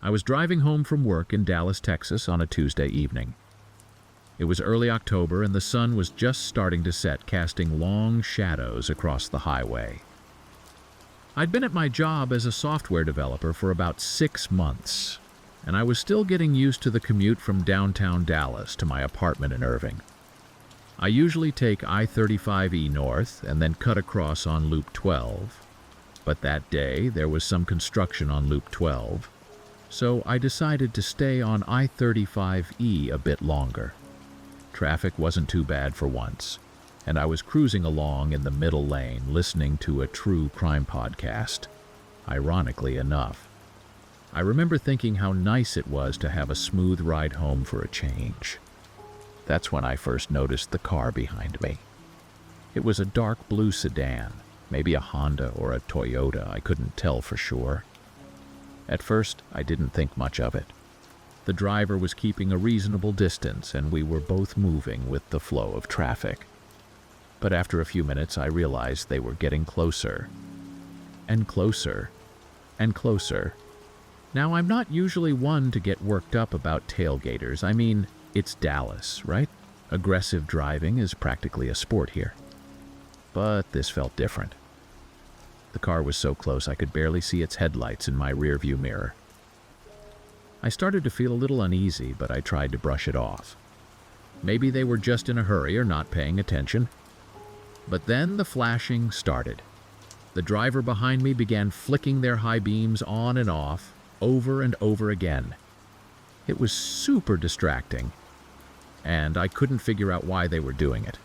I was driving home from work in Dallas, Texas on a Tuesday evening. It was early October and the sun was just starting to set, casting long shadows across the highway. I'd been at my job as a software developer for about 6 months, and I was still getting used to the commute from downtown Dallas to my apartment in Irving. I usually take I-35E north and then cut across on Loop 12, but that day there was some construction on Loop 12, so I decided to stay on I-35E a bit longer. Traffic wasn't too bad for once, and I was cruising along in the middle lane listening to a true crime podcast, ironically enough. I remember thinking how nice it was to have a smooth ride home for a change. That's when I first noticed the car behind me. It was a dark blue sedan, maybe a Honda or a Toyota, I couldn't tell for sure. At first, I didn't think much of it. The driver was keeping a reasonable distance and we were both moving with the flow of traffic. But after a few minutes, I realized they were getting closer. And closer. And closer. Now, I'm not usually one to get worked up about tailgaters. I mean, it's Dallas, right? Aggressive driving is practically a sport here. But this felt different. The car was so close I could barely see its headlights in my rearview mirror. I started to feel a little uneasy, but I tried to brush it off. Maybe they were just in a hurry or not paying attention. But then the flashing started. The driver behind me began flicking their high beams on and off, over and over again. It was super distracting, and I couldn't figure out why they were doing it.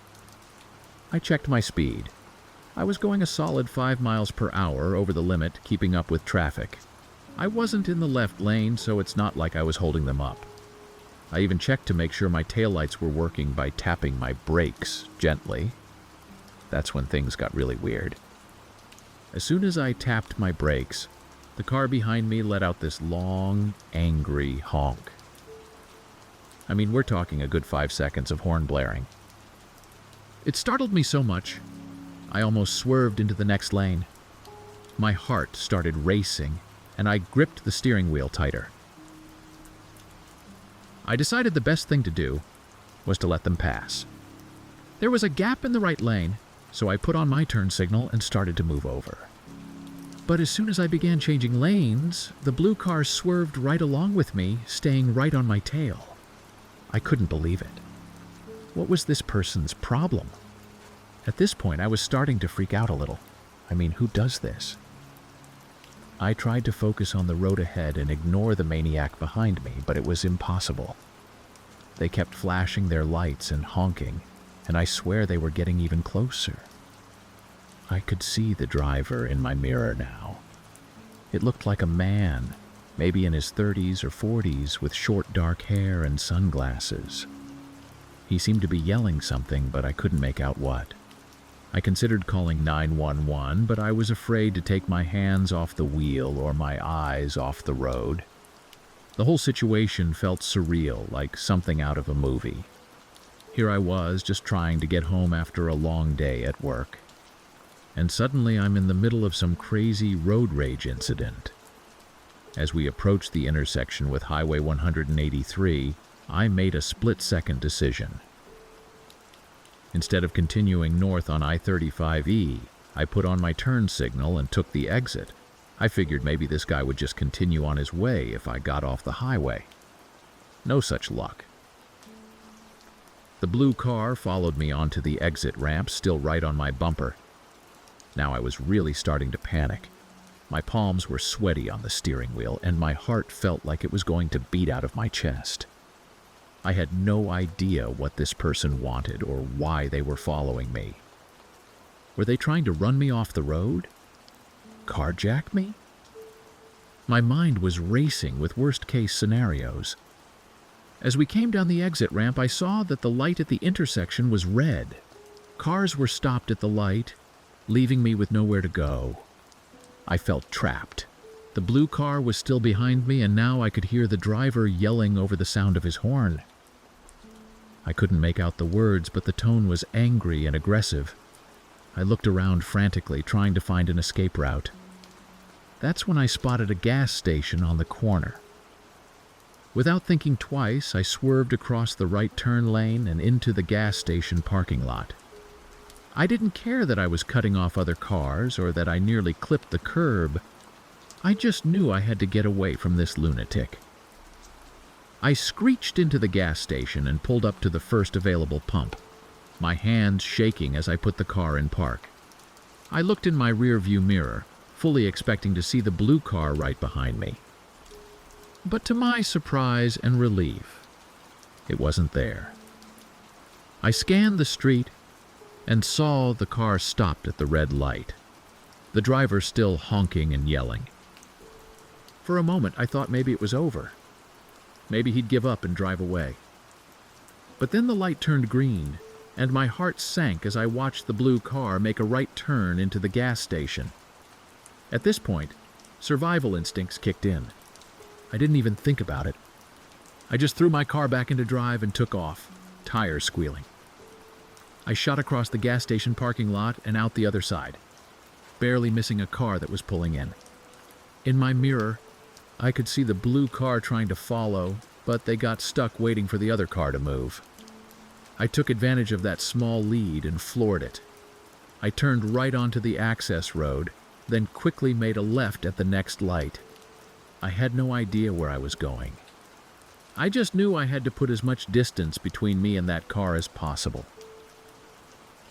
I checked my speed. I was going a solid 5 miles per hour over the limit, keeping up with traffic. I wasn't in the left lane, so it's not like I was holding them up. I even checked to make sure my taillights were working by tapping my brakes gently. That's when things got really weird. As soon as I tapped my brakes, the car behind me let out this long, angry honk. I mean, we're talking a good 5 seconds of horn blaring. It startled me so much, I almost swerved into the next lane. My heart started racing, and I gripped the steering wheel tighter. I decided the best thing to do was to let them pass. There was a gap in the right lane, so I put on my turn signal and started to move over. But as soon as I began changing lanes, the blue car swerved right along with me, staying right on my tail. I couldn't believe it. What was this person's problem? At this point, I was starting to freak out a little. I mean, who does this? I tried to focus on the road ahead and ignore the maniac behind me, but it was impossible. They kept flashing their lights and honking, and I swear they were getting even closer. I could see the driver in my mirror now. It looked like a man, maybe in his 30s or 40s, with short dark hair and sunglasses. He seemed to be yelling something, but I couldn't make out what. I considered calling 911, but I was afraid to take my hands off the wheel or my eyes off the road. The whole situation felt surreal, like something out of a movie. Here I was, just trying to get home after a long day at work. And suddenly I'm in the middle of some crazy road rage incident. As we approached the intersection with Highway 183, I made a split-second decision. Instead of continuing north on I-35E, I put on my turn signal and took the exit. I figured maybe this guy would just continue on his way if I got off the highway. No such luck. The blue car followed me onto the exit ramp, still right on my bumper. Now I was really starting to panic. My palms were sweaty on the steering wheel, and my heart felt like it was going to beat out of my chest. I had no idea what this person wanted or why they were following me. Were they trying to run me off the road? Carjack me? My mind was racing with worst-case scenarios. As we came down the exit ramp, I saw that the light at the intersection was red. Cars were stopped at the light, leaving me with nowhere to go. I felt trapped. The blue car was still behind me, and now I could hear the driver yelling over the sound of his horn. I couldn't make out the words, but the tone was angry and aggressive. I looked around frantically, trying to find an escape route. That's when I spotted a gas station on the corner. Without thinking twice, I swerved across the right turn lane and into the gas station parking lot. I didn't care that I was cutting off other cars or that I nearly clipped the curb. I just knew I had to get away from this lunatic. I screeched into the gas station and pulled up to the first available pump, my hands shaking as I put the car in park. I looked in my rearview mirror, fully expecting to see the blue car right behind me. But to my surprise and relief, it wasn't there. I scanned the street and saw the car stopped at the red light, the driver still honking and yelling. For a moment, I thought maybe it was over. Maybe he'd give up and drive away. But then the light turned green, and my heart sank as I watched the blue car make a right turn into the gas station. At this point, survival instincts kicked in. I didn't even think about it. I just threw my car back into drive and took off, tires squealing. I shot across the gas station parking lot and out the other side, barely missing a car that was pulling in. In my mirror, I could see the blue car trying to follow, but they got stuck waiting for the other car to move. I took advantage of that small lead and floored it. I turned right onto the access road, then quickly made a left at the next light. I had no idea where I was going. I just knew I had to put as much distance between me and that car as possible.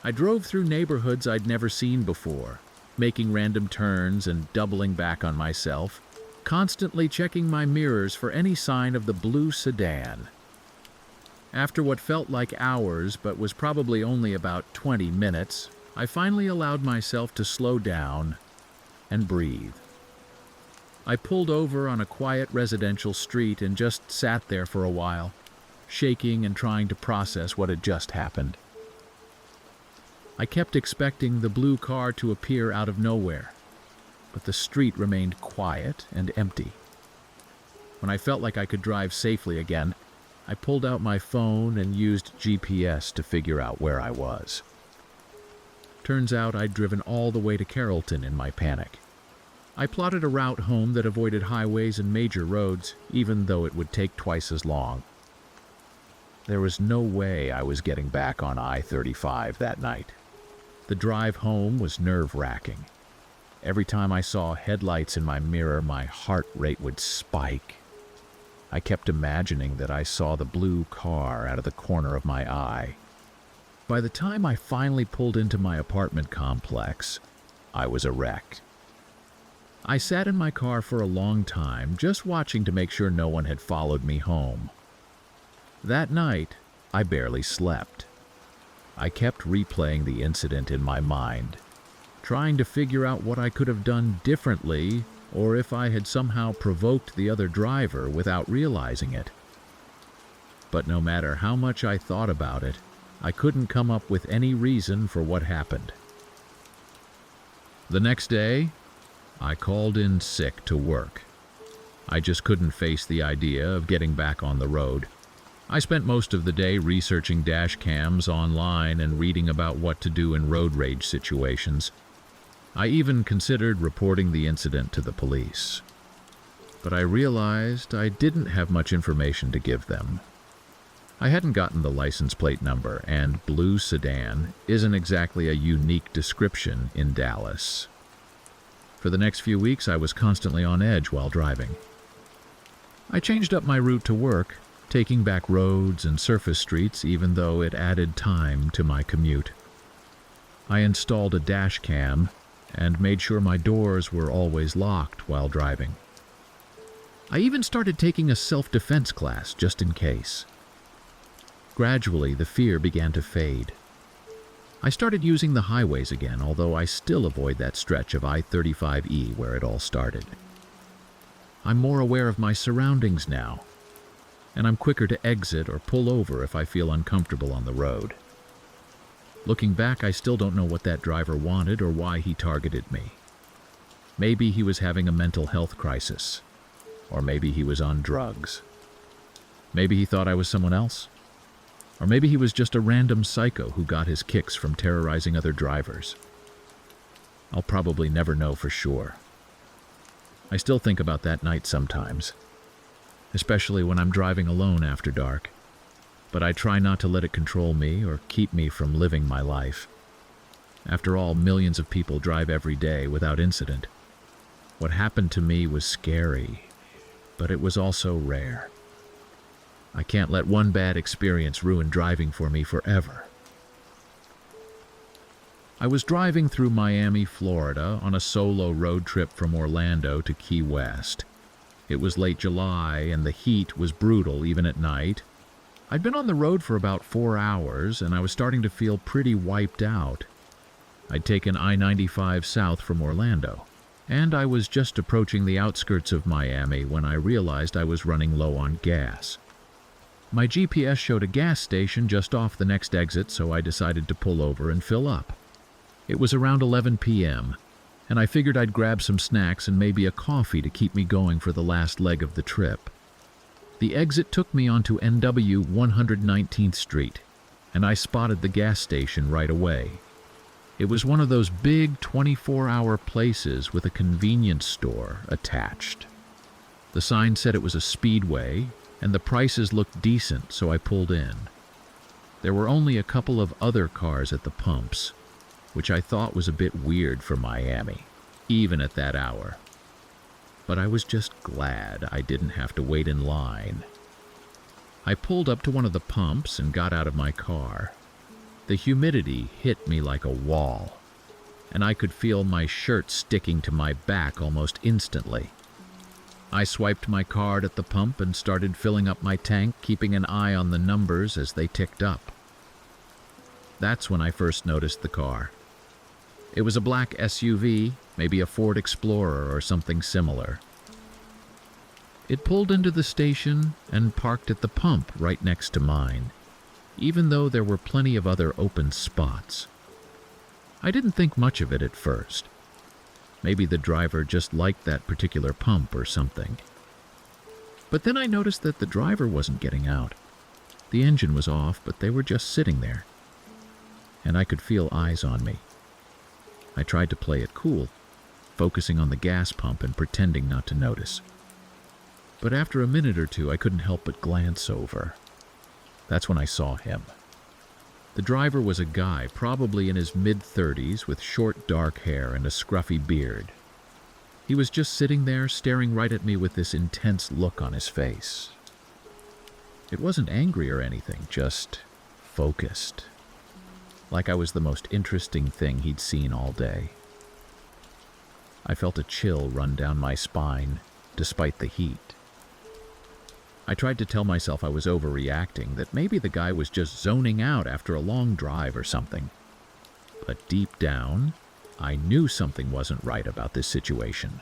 I drove through neighborhoods I'd never seen before, making random turns and doubling back on myself, constantly checking my mirrors for any sign of the blue sedan. After what felt like hours but was probably only about 20 minutes, I finally allowed myself to slow down and breathe. I pulled over on a quiet residential street and just sat there for a while, shaking and trying to process what had just happened. I kept expecting the blue car to appear out of nowhere, but the street remained quiet and empty. When I felt like I could drive safely again, I pulled out my phone and used GPS to figure out where I was. Turns out I'd driven all the way to Carrollton in my panic. I plotted a route home that avoided highways and major roads, even though it would take twice as long. There was no way I was getting back on I-35 that night. The drive home was nerve-wracking. Every time I saw headlights in my mirror, my heart rate would spike. I kept imagining that I saw the blue car out of the corner of my eye. By the time I finally pulled into my apartment complex, I was a wreck. I sat in my car for a long time, just watching to make sure no one had followed me home. That night, I barely slept. I kept replaying the incident in my mind, trying to figure out what I could have done differently or if I had somehow provoked the other driver without realizing it. But no matter how much I thought about it, I couldn't come up with any reason for what happened. The next day, I called in sick to work. I just couldn't face the idea of getting back on the road. I spent most of the day researching dash cams online and reading about what to do in road rage situations. I even considered reporting the incident to the police. But I realized I didn't have much information to give them. I hadn't gotten the license plate number, and blue sedan isn't exactly a unique description in Dallas. For the next few weeks, I was constantly on edge while driving. I changed up my route to work, taking back roads and surface streets even though it added time to my commute. I installed a dash cam and made sure my doors were always locked while driving. I even started taking a self-defense class just in case. Gradually, the fear began to fade. I started using the highways again, although I still avoid that stretch of I-35E where it all started. I'm more aware of my surroundings now, and I'm quicker to exit or pull over if I feel uncomfortable on the road. Looking back, I still don't know what that driver wanted or why he targeted me. Maybe he was having a mental health crisis, or maybe he was on drugs. Maybe he thought I was someone else. Or maybe he was just a random psycho who got his kicks from terrorizing other drivers. I'll probably never know for sure. I still think about that night sometimes. especially when I'm driving alone after dark. But I try not to let it control me or keep me from living my life. After all, millions of people drive every day without incident. What happened to me was scary, but it was also rare. I can't let one bad experience ruin driving for me forever. I was driving through Miami, Florida, on a solo road trip from Orlando to Key West. It was late July, and the heat was brutal even at night. I'd been on the road for about 4 hours, and I was starting to feel pretty wiped out. I'd taken I-95 south from Orlando, and I was just approaching the outskirts of Miami when I realized I was running low on gas. My GPS showed a gas station just off the next exit, so I decided to pull over and fill up. It was around 11 p.m., and I figured I'd grab some snacks and maybe a coffee to keep me going for the last leg of the trip. The exit took me onto NW 119th Street, and I spotted the gas station right away. It was one of those big 24-hour places with a convenience store attached. The sign said it was a speedway, and the prices looked decent, so I pulled in. There were only a couple of other cars at the pumps, which I thought was a bit weird for Miami, even at that hour. But I was just glad I didn't have to wait in line. I pulled up to one of the pumps and got out of my car. The humidity hit me like a wall, and I could feel my shirt sticking to my back almost instantly. I swiped my card at the pump and started filling up my tank, keeping an eye on the numbers as they ticked up. That's when I first noticed the car. It was a black SUV, maybe a Ford Explorer or something similar. It pulled into the station and parked at the pump right next to mine, even though there were plenty of other open spots. I didn't think much of it at first. Maybe the driver just liked that particular pump or something. But then I noticed that the driver wasn't getting out. The engine was off, but they were just sitting there. And I could feel eyes on me. I tried to play it cool, focusing on the gas pump and pretending not to notice. But after a minute or two, I couldn't help but glance over. That's when I saw him. The driver was a guy, probably in his mid-30s, with short dark hair and a scruffy beard. He was just sitting there, staring right at me with this intense look on his face. It wasn't angry or anything, just focused. Like I was the most interesting thing he'd seen all day. I felt a chill run down my spine, despite the heat. I tried to tell myself I was overreacting, that maybe the guy was just zoning out after a long drive or something. But deep down, I knew something wasn't right about this situation.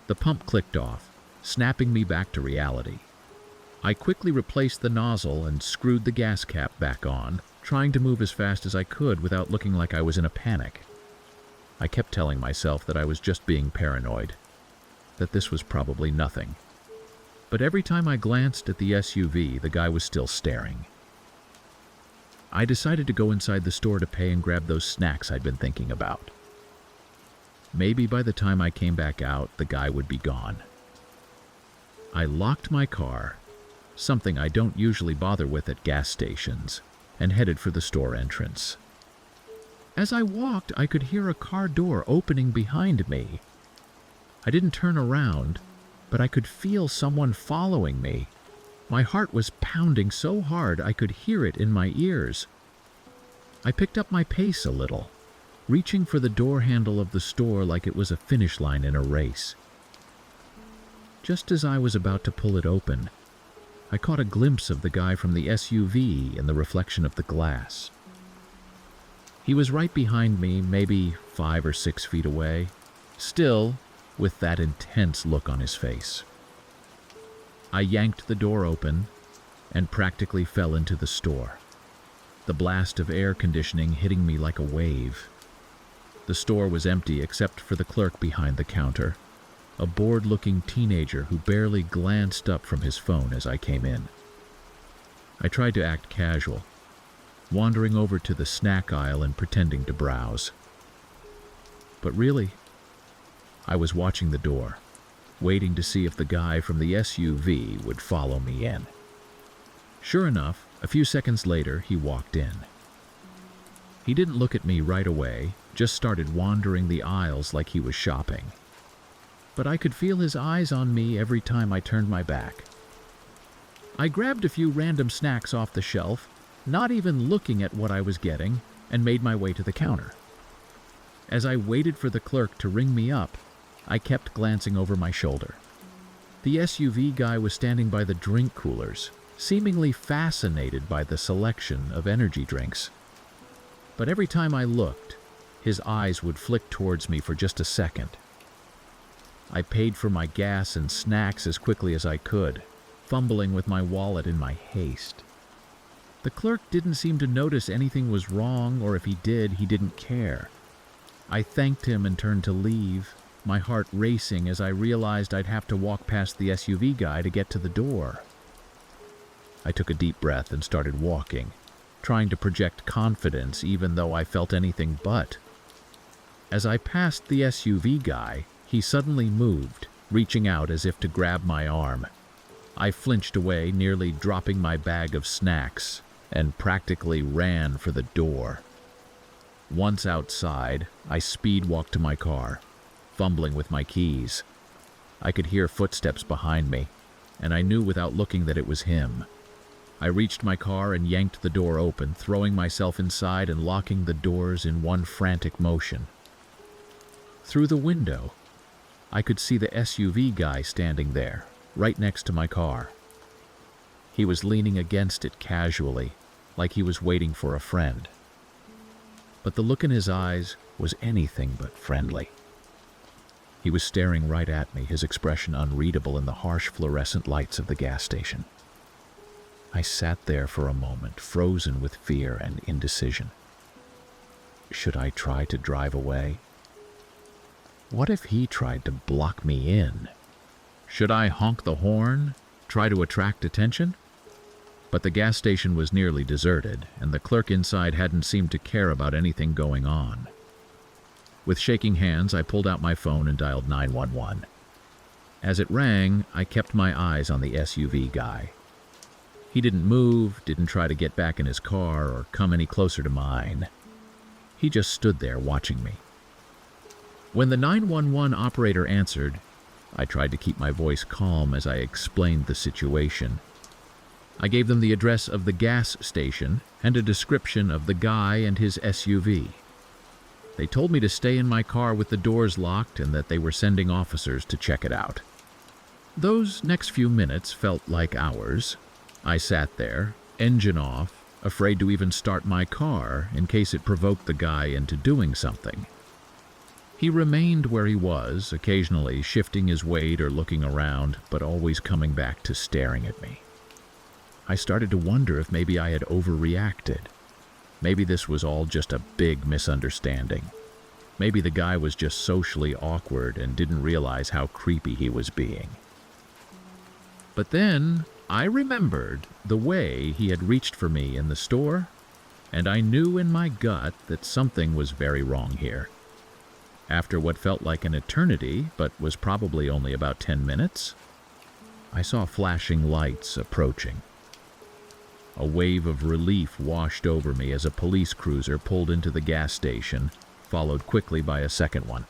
The pump clicked off, snapping me back to reality. I quickly replaced the nozzle and screwed the gas cap back on, trying to move as fast as I could without looking like I was in a panic. I kept telling myself that I was just being paranoid, that this was probably nothing. But every time I glanced at the SUV, the guy was still staring. I decided to go inside the store to pay and grab those snacks I'd been thinking about. Maybe by the time I came back out, the guy would be gone. I locked my car, something I don't usually bother with at gas stations, and headed for the store entrance. As I walked, I could hear a car door opening behind me. I didn't turn around, but I could feel someone following me. My heart was pounding so hard I could hear it in my ears. I picked up my pace a little, reaching for the door handle of the store like it was a finish line in a race. Just as I was about to pull it open, I caught a glimpse of the guy from the SUV in the reflection of the glass. He was right behind me, maybe 5 or 6 feet away, still with that intense look on his face. I yanked the door open and practically fell into the store, the blast of air conditioning hitting me like a wave. The store was empty except for the clerk behind the counter, a bored-looking teenager who barely glanced up from his phone as I came in. I tried to act casual, wandering over to the snack aisle and pretending to browse. But really, I was watching the door, waiting to see if the guy from the SUV would follow me in. Sure enough, a few seconds later, he walked in. He didn't look at me right away, just started wandering the aisles like he was shopping. But I could feel his eyes on me every time I turned my back. I grabbed a few random snacks off the shelf, not even looking at what I was getting, and made my way to the counter. As I waited for the clerk to ring me up, I kept glancing over my shoulder. The SUV guy was standing by the drink coolers, seemingly fascinated by the selection of energy drinks. But every time I looked, his eyes would flick towards me for just a second. I paid for my gas and snacks as quickly as I could, fumbling with my wallet in my haste. The clerk didn't seem to notice anything was wrong, or if he did, he didn't care. I thanked him and turned to leave, my heart racing as I realized I'd have to walk past the SUV guy to get to the door. I took a deep breath and started walking, trying to project confidence even though I felt anything but. As I passed the SUV guy, he suddenly moved, reaching out as if to grab my arm. I flinched away, nearly dropping my bag of snacks, and practically ran for the door. Once outside, I speed-walked to my car, fumbling with my keys. I could hear footsteps behind me, and I knew without looking that it was him. I reached my car and yanked the door open, throwing myself inside and locking the doors in one frantic motion. Through the window, I could see the SUV guy standing there, right next to my car. He was leaning against it casually, like he was waiting for a friend. But the look in his eyes was anything but friendly. He was staring right at me, his expression unreadable in the harsh fluorescent lights of the gas station. I sat there for a moment, frozen with fear and indecision. Should I try to drive away? What if he tried to block me in? Should I honk the horn, try to attract attention? But the gas station was nearly deserted, and the clerk inside hadn't seemed to care about anything going on. With shaking hands, I pulled out my phone and dialed 911. As it rang, I kept my eyes on the SUV guy. He didn't move, didn't try to get back in his car or come any closer to mine. He just stood there watching me. When the 911 operator answered, I tried to keep my voice calm as I explained the situation. I gave them the address of the gas station and a description of the guy and his SUV. They told me to stay in my car with the doors locked and that they were sending officers to check it out. Those next few minutes felt like hours. I sat there, engine off, afraid to even start my car in case it provoked the guy into doing something. He remained where he was, occasionally shifting his weight or looking around, but always coming back to staring at me. I started to wonder if maybe I had overreacted. Maybe this was all just a big misunderstanding. Maybe the guy was just socially awkward and didn't realize how creepy he was being. But then I remembered the way he had reached for me in the store, and I knew in my gut that something was very wrong here. After what felt like an eternity, but was probably only about 10 minutes, I saw flashing lights approaching. A wave of relief washed over me as a police cruiser pulled into the gas station, followed quickly by a second one.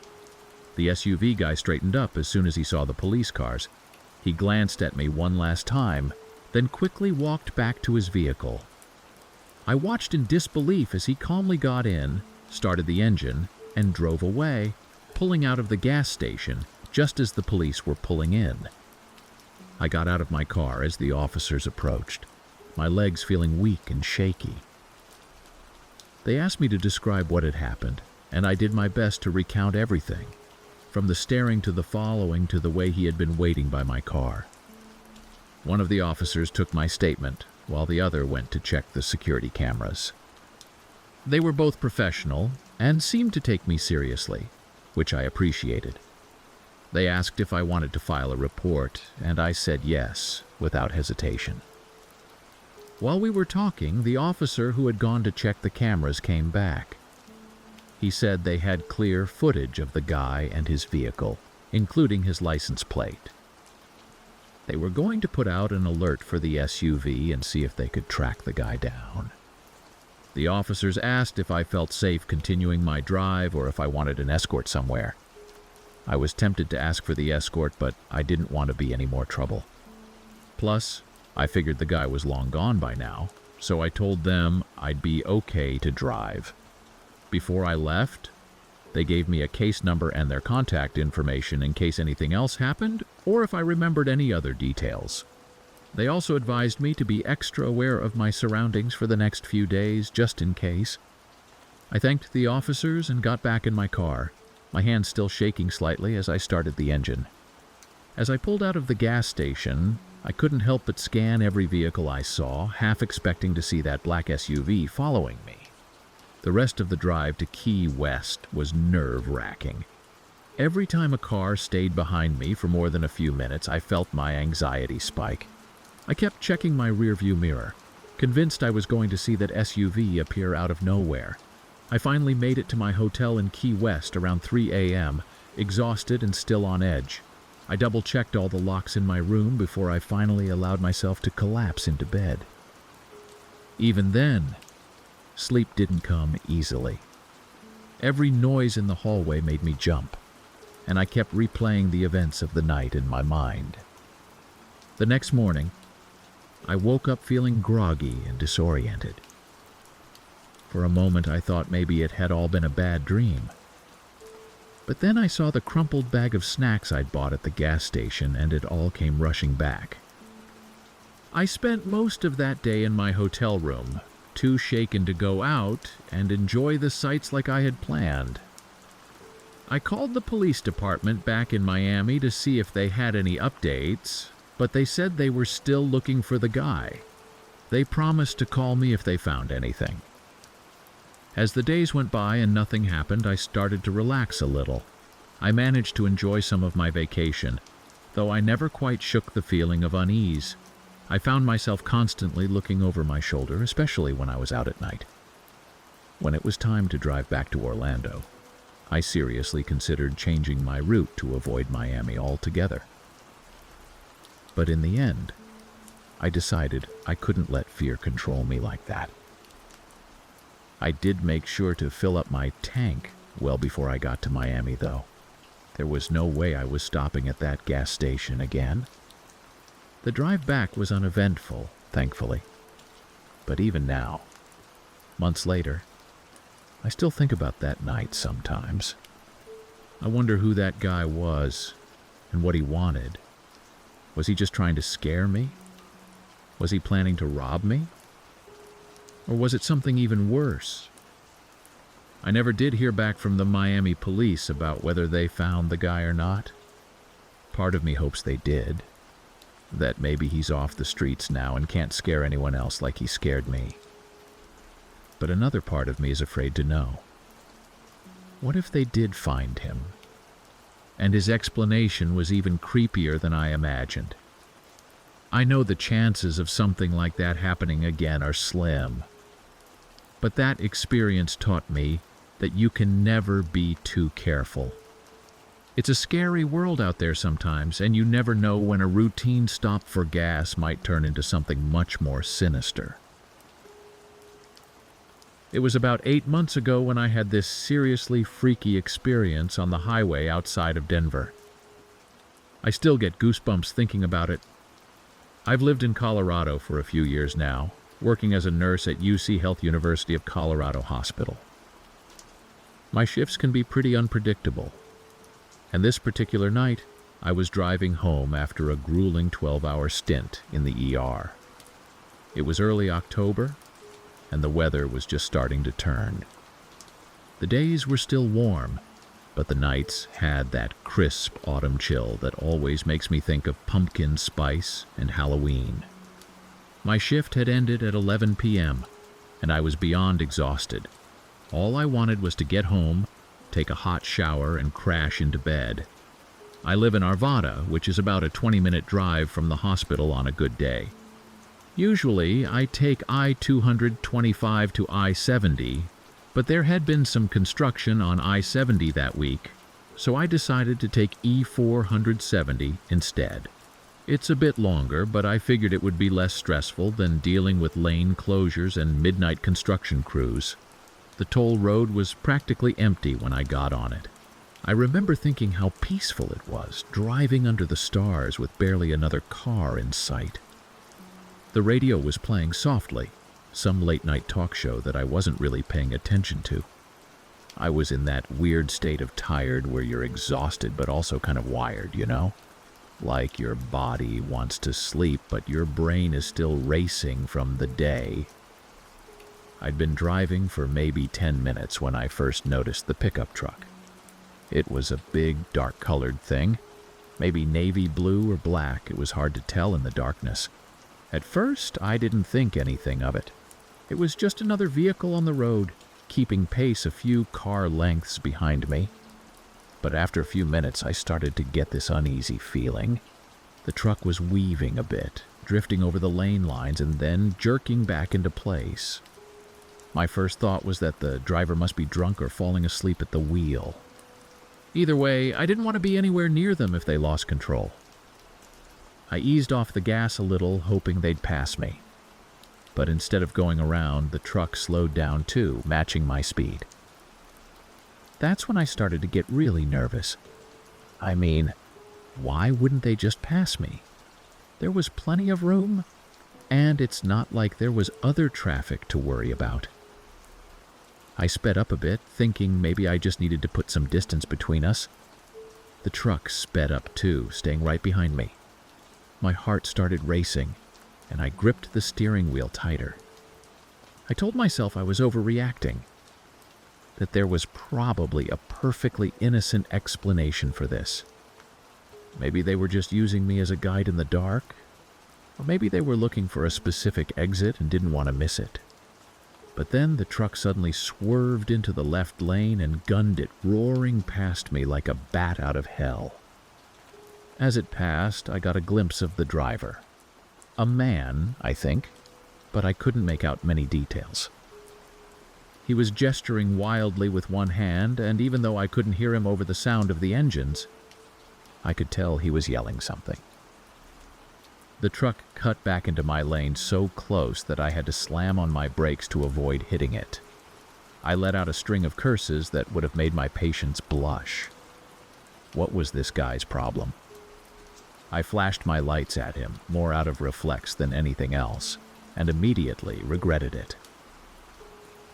The SUV guy straightened up as soon as he saw the police cars. He glanced at me one last time, then quickly walked back to his vehicle. I watched in disbelief as he calmly got in, started the engine, and drove away, pulling out of the gas station just as the police were pulling in. I got out of my car as the officers approached, my legs feeling weak and shaky. They asked me to describe what had happened, and I did my best to recount everything, from the staring to the following to the way he had been waiting by my car. One of the officers took my statement, while the other went to check the security cameras. They were both professional and seemed to take me seriously, which I appreciated. They asked if I wanted to file a report, and I said yes, without hesitation. While we were talking, the officer who had gone to check the cameras came back. He said they had clear footage of the guy and his vehicle, including his license plate. They were going to put out an alert for the SUV and see if they could track the guy down. The officers asked if I felt safe continuing my drive or if I wanted an escort somewhere. I was tempted to ask for the escort, but I didn't want to be any more trouble. Plus, I figured the guy was long gone by now, so I told them I'd be okay to drive. Before I left, they gave me a case number and their contact information in case anything else happened or if I remembered any other details. They also advised me to be extra aware of my surroundings for the next few days, just in case. I thanked the officers and got back in my car, my hands still shaking slightly as I started the engine. As I pulled out of the gas station, I couldn't help but scan every vehicle I saw, half expecting to see that black SUV following me. The rest of the drive to Key West was nerve-wracking. Every time a car stayed behind me for more than a few minutes, I felt my anxiety spike. I kept checking my rearview mirror, convinced I was going to see that SUV appear out of nowhere. I finally made it to my hotel in Key West around 3 a.m., exhausted and still on edge. I double-checked all the locks in my room before I finally allowed myself to collapse into bed. Even then, sleep didn't come easily. Every noise in the hallway made me jump, and I kept replaying the events of the night in my mind. The next morning, I woke up feeling groggy and disoriented. For a moment, I thought maybe it had all been a bad dream. But then I saw the crumpled bag of snacks I'd bought at the gas station, and it all came rushing back. I spent most of that day in my hotel room, too shaken to go out and enjoy the sights like I had planned. I called the police department back in Miami to see if they had any updates, but they said they were still looking for the guy. They promised to call me if they found anything. As the days went by and nothing happened, I started to relax a little. I managed to enjoy some of my vacation, though I never quite shook the feeling of unease. I found myself constantly looking over my shoulder, especially when I was out at night. When it was time to drive back to Orlando, I seriously considered changing my route to avoid Miami altogether. But in the end, I decided I couldn't let fear control me like that. I did make sure to fill up my tank well before I got to Miami, though. There was no way I was stopping at that gas station again. The drive back was uneventful, thankfully. But even now, months later, I still think about that night sometimes. I wonder who that guy was and what he wanted. Was he just trying to scare me? Was he planning to rob me? Or was it something even worse? I never did hear back from the Miami police about whether they found the guy or not. Part of me hopes they did. That maybe he's off the streets now and can't scare anyone else like he scared me. But another part of me is afraid to know. What if they did find him? And his explanation was even creepier than I imagined. I know the chances of something like that happening again are slim. But that experience taught me that you can never be too careful. It's a scary world out there sometimes, and you never know when a routine stop for gas might turn into something much more sinister. It was about 8 months ago when I had this seriously freaky experience on the highway outside of Denver. I still get goosebumps thinking about it. I've lived in Colorado for a few years now, working as a nurse at UC Health University of Colorado Hospital. My shifts can be pretty unpredictable, and this particular night, I was driving home after a grueling 12-hour stint in the ER. It was early October, and the weather was just starting to turn. The days were still warm, but the nights had that crisp autumn chill that always makes me think of pumpkin spice and Halloween. My shift had ended at 11 p.m., and I was beyond exhausted. All I wanted was to get home, take a hot shower, and crash into bed. I live in Arvada, which is about a 20-minute drive from the hospital on a good day. Usually, I take I-225 to I-70, but there had been some construction on I-70 that week, so I decided to take E470 instead. It's a bit longer, but I figured it would be less stressful than dealing with lane closures and midnight construction crews. The toll road was practically empty when I got on it. I remember thinking how peaceful it was, driving under the stars with barely another car in sight. The radio was playing softly, some late-night talk show that I wasn't really paying attention to. I was in that weird state of tired where you're exhausted but also kind of wired, you know? Like your body wants to sleep, but your brain is still racing from the day. I'd been driving for maybe 10 minutes when I first noticed the pickup truck. It was a big, dark-colored thing, maybe navy blue or black. It was hard to tell in the darkness. At first, I didn't think anything of it. It was just another vehicle on the road, keeping pace a few car lengths behind me. But after a few minutes, I started to get this uneasy feeling. The truck was weaving a bit, drifting over the lane lines and then jerking back into place. My first thought was that the driver must be drunk or falling asleep at the wheel. Either way, I didn't want to be anywhere near them if they lost control. I eased off the gas a little, hoping they'd pass me. But instead of going around, the truck slowed down too, matching my speed. That's when I started to get really nervous. I mean, why wouldn't they just pass me? There was plenty of room, and it's not like there was other traffic to worry about. I sped up a bit, thinking maybe I just needed to put some distance between us. The truck sped up too, staying right behind me. My heart started racing, and I gripped the steering wheel tighter. I told myself I was overreacting, that there was probably a perfectly innocent explanation for this. Maybe they were just using me as a guide in the dark, or maybe they were looking for a specific exit and didn't want to miss it. But then the truck suddenly swerved into the left lane and gunned it, roaring past me like a bat out of hell. As it passed, I got a glimpse of the driver. A man, I think, but I couldn't make out many details. He was gesturing wildly with one hand, and even though I couldn't hear him over the sound of the engines, I could tell he was yelling something. The truck cut back into my lane so close that I had to slam on my brakes to avoid hitting it. I let out a string of curses that would have made my patience blush. What was this guy's problem? I flashed my lights at him, more out of reflex than anything else, and immediately regretted it.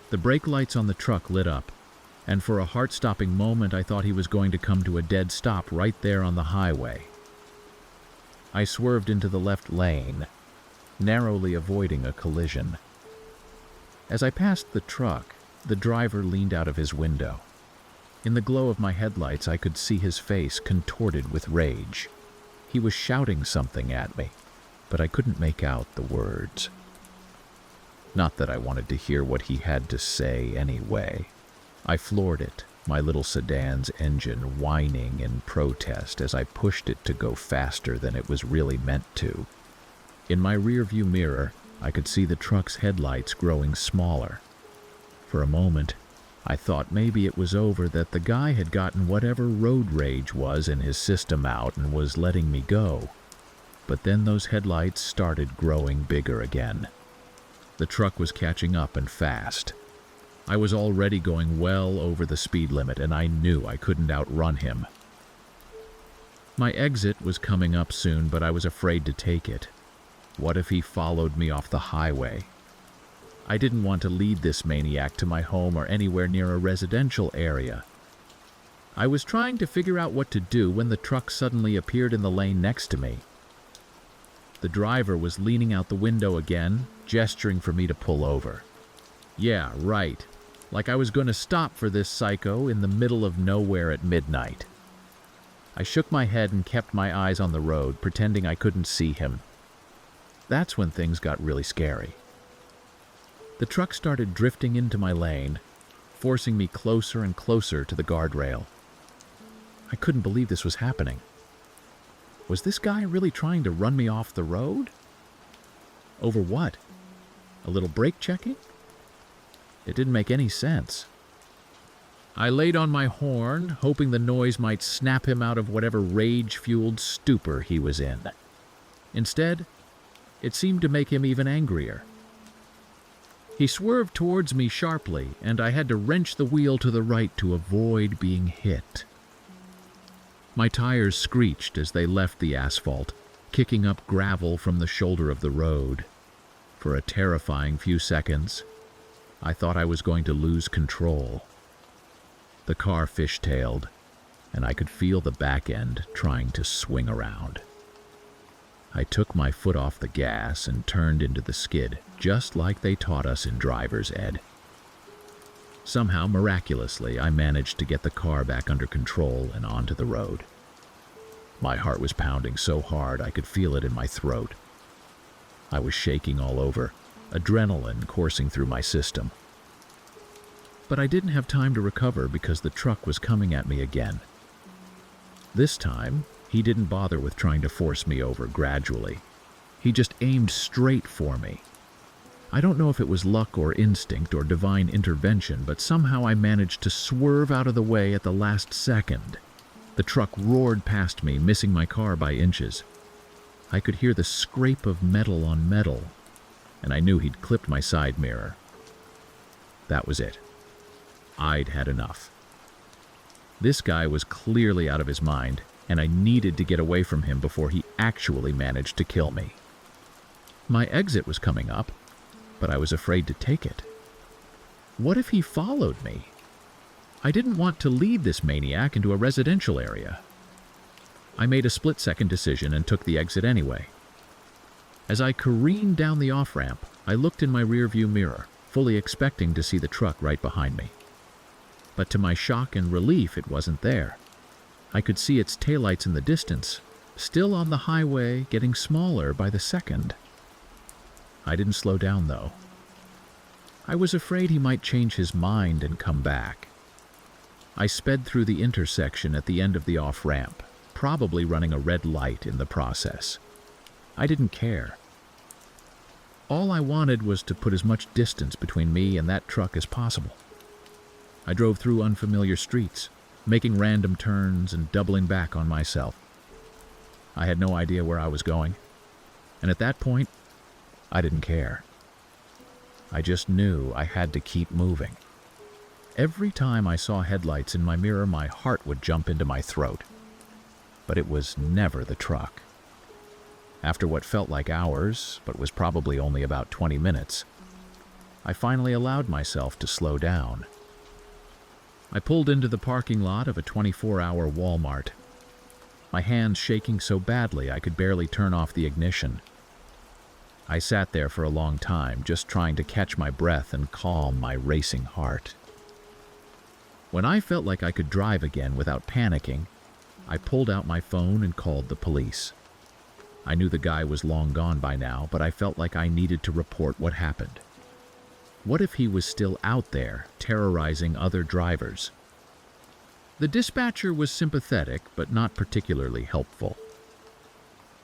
The brake lights on the truck lit up, and for a heart-stopping moment I thought he was going to come to a dead stop right there on the highway. I swerved into the left lane, narrowly avoiding a collision. As I passed the truck, the driver leaned out of his window. In the glow of my headlights, I could see his face contorted with rage. He was shouting something at me, but I couldn't make out the words. Not that I wanted to hear what he had to say anyway. I floored it, my little sedan's engine whining in protest as I pushed it to go faster than it was really meant to. In my rearview mirror, I could see the truck's headlights growing smaller. For a moment, I thought maybe it was over, that the guy had gotten whatever road rage was in his system out and was letting me go. But then those headlights started growing bigger again. The truck was catching up and fast. I was already going well over the speed limit, and I knew I couldn't outrun him. My exit was coming up soon, but I was afraid to take it. What if he followed me off the highway? I didn't want to lead this maniac to my home or anywhere near a residential area. I was trying to figure out what to do when the truck suddenly appeared in the lane next to me. The driver was leaning out the window again, gesturing for me to pull over. Yeah, right. Like I was going to stop for this psycho in the middle of nowhere at midnight. I shook my head and kept my eyes on the road, pretending I couldn't see him. That's when things got really scary. The truck started drifting into my lane, forcing me closer and closer to the guardrail. I couldn't believe this was happening. Was this guy really trying to run me off the road? Over what? A little brake checking? It didn't make any sense. I laid on my horn, hoping the noise might snap him out of whatever rage-fueled stupor he was in. Instead, it seemed to make him even angrier. He swerved towards me sharply, and I had to wrench the wheel to the right to avoid being hit. My tires screeched as they left the asphalt, kicking up gravel from the shoulder of the road. For a terrifying few seconds, I thought I was going to lose control. The car fishtailed, and I could feel the back end trying to swing around. I took my foot off the gas and turned into the skid, just like they taught us in driver's ed. Somehow, miraculously, I managed to get the car back under control and onto the road. My heart was pounding so hard I could feel it in my throat. I was shaking all over, adrenaline coursing through my system. But I didn't have time to recover because the truck was coming at me again. This time, he didn't bother with trying to force me over gradually. He just aimed straight for me. I don't know if it was luck or instinct or divine intervention, but somehow I managed to swerve out of the way at the last second. The truck roared past me, missing my car by inches. I could hear the scrape of metal on metal, and I knew he'd clipped my side mirror. That was it. I'd had enough. This guy was clearly out of his mind, and I needed to get away from him before he actually managed to kill me. My exit was coming up, but I was afraid to take it. What if he followed me? I didn't want to lead this maniac into a residential area. I made a split-second decision and took the exit anyway. As I careened down the off-ramp, I looked in my rearview mirror, fully expecting to see the truck right behind me. But to my shock and relief, it wasn't there. I could see its taillights in the distance, still on the highway, getting smaller by the second. I didn't slow down, though. I was afraid he might change his mind and come back. I sped through the intersection at the end of the off-ramp, probably running a red light in the process. I didn't care. All I wanted was to put as much distance between me and that truck as possible. I drove through unfamiliar streets, making random turns and doubling back on myself. I had no idea where I was going, and at that point, I didn't care. I just knew I had to keep moving. Every time I saw headlights in my mirror, my heart would jump into my throat. But it was never the truck. After what felt like hours, but was probably only about 20 minutes, I finally allowed myself to slow down. I pulled into the parking lot of a 24-hour Walmart, my hands shaking so badly I could barely turn off the ignition. I sat there for a long time, just trying to catch my breath and calm my racing heart. When I felt like I could drive again without panicking, I pulled out my phone and called the police. I knew the guy was long gone by now, but I felt like I needed to report what happened. What if he was still out there, terrorizing other drivers? The dispatcher was sympathetic, but not particularly helpful.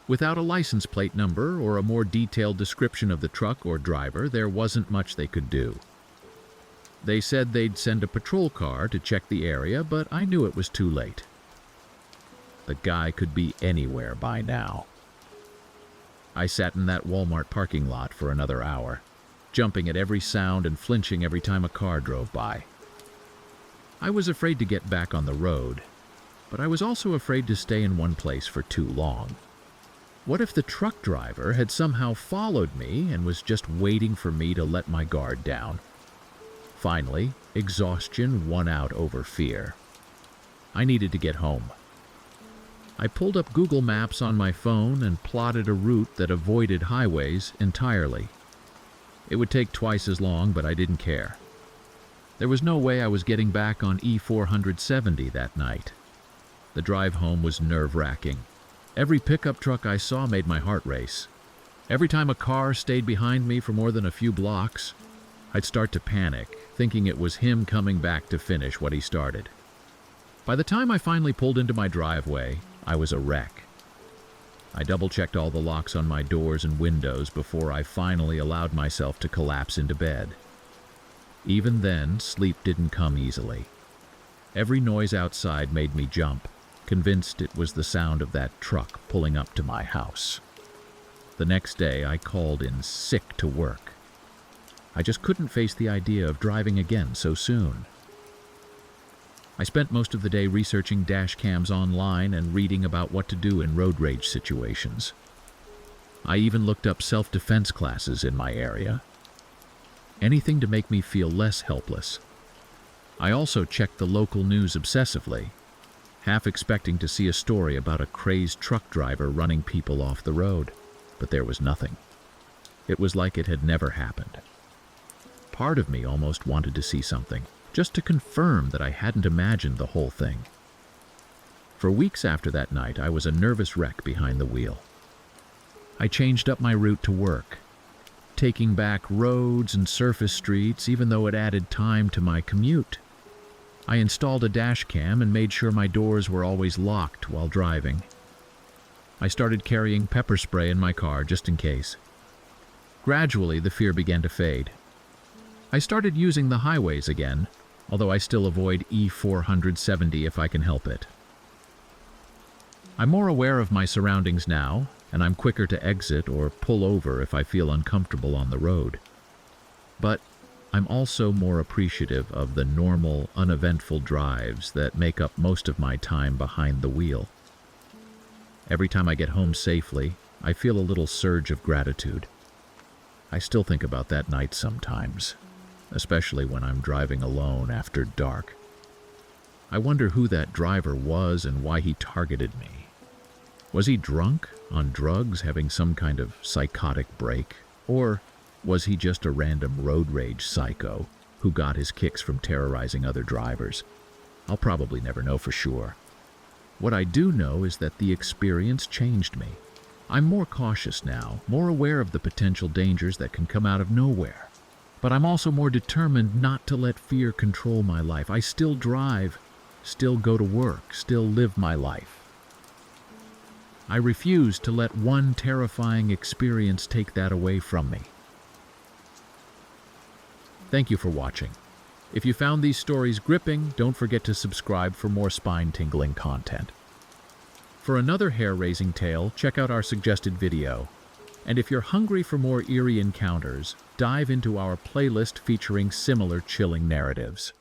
Without a license plate number or a more detailed description of the truck or driver, there wasn't much they could do. They said they'd send a patrol car to check the area, but I knew it was too late. The guy could be anywhere by now. I sat in that Walmart parking lot for another hour, jumping at every sound and flinching every time a car drove by. I was afraid to get back on the road, but I was also afraid to stay in one place for too long. What if the truck driver had somehow followed me and was just waiting for me to let my guard down? Finally, exhaustion won out over fear. I needed to get home. I pulled up Google Maps on my phone and plotted a route that avoided highways entirely. It would take twice as long, but I didn't care. There was no way I was getting back on E470 that night. The drive home was nerve-wracking. Every pickup truck I saw made my heart race. Every time a car stayed behind me for more than a few blocks, I'd start to panic, thinking it was him coming back to finish what he started. By the time I finally pulled into my driveway, I was a wreck. I double-checked all the locks on my doors and windows before I finally allowed myself to collapse into bed. Even then, sleep didn't come easily. Every noise outside made me jump, convinced it was the sound of that truck pulling up to my house. The next day, I called in sick to work. I just couldn't face the idea of driving again so soon. I spent most of the day researching dash cams online and reading about what to do in road rage situations. I even looked up self-defense classes in my area. Anything to make me feel less helpless. I also checked the local news obsessively, half expecting to see a story about a crazed truck driver running people off the road, but there was nothing. It was like it had never happened. Part of me almost wanted to see something, just to confirm that I hadn't imagined the whole thing. For weeks after that night, I was a nervous wreck behind the wheel. I changed up my route to work, taking back roads and surface streets even though it added time to my commute. I installed a dash cam and made sure my doors were always locked while driving. I started carrying pepper spray in my car just in case. Gradually, the fear began to fade. I started using the highways again, although I still avoid E470 if I can help it. I'm more aware of my surroundings now, and I'm quicker to exit or pull over if I feel uncomfortable on the road. But I'm also more appreciative of the normal, uneventful drives that make up most of my time behind the wheel. Every time I get home safely, I feel a little surge of gratitude. I still think about that night sometimes, especially when I'm driving alone after dark. I wonder who that driver was and why he targeted me. Was he drunk, on drugs, having some kind of psychotic break? Or was he just a random road rage psycho who got his kicks from terrorizing other drivers? I'll probably never know for sure. What I do know is that the experience changed me. I'm more cautious now, more aware of the potential dangers that can come out of nowhere. But I'm also more determined not to let fear control my life. I still drive, still go to work, still live my life. I refuse to let one terrifying experience take that away from me. Thank you for watching. If you found these stories gripping, don't forget to subscribe for more spine-tingling content. For another hair-raising tale, check out our suggested video. And if you're hungry for more eerie encounters, dive into our playlist featuring similar chilling narratives.